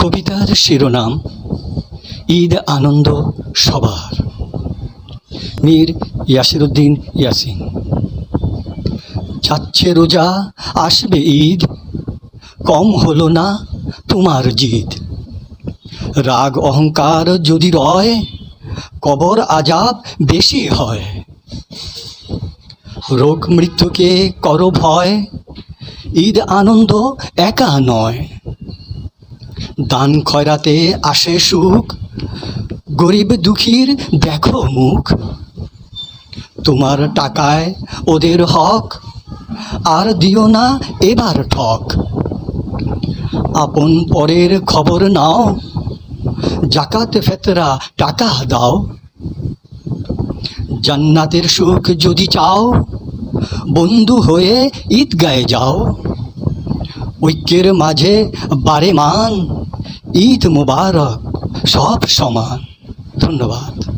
কবিতার শিরোনাম ঈদ আনন্দ সবার। মীর ইয়াসিরউদ্দিন ইয়াসিন। যাচ্ছে রোজা, আসবে ঈদ, কম হলো না তোমার জিদ। রাগ অহংকার যদি রয়, কবর আজাব বেশি হয়। রোগ মৃত্যুকে করো ভয়, ঈদ আনন্দ একা নয়। দান খয়রাতে আসে সুখ, গরিব দুঃখীর দেখো মুখ। তোমার টাকায় ওদের হক, আর দিও না এবার ঠক। আপন পরের খবর নাও, জাকাত ফেতরা টাকা দাও। জান্নাতের সুখ যদি চাও, বন্ধু হয়ে ঈদগাহে যাও। ঐক্যের মাঝে বারে মান, ঈদ মুবারক সব সমান। ধন্যবাদ।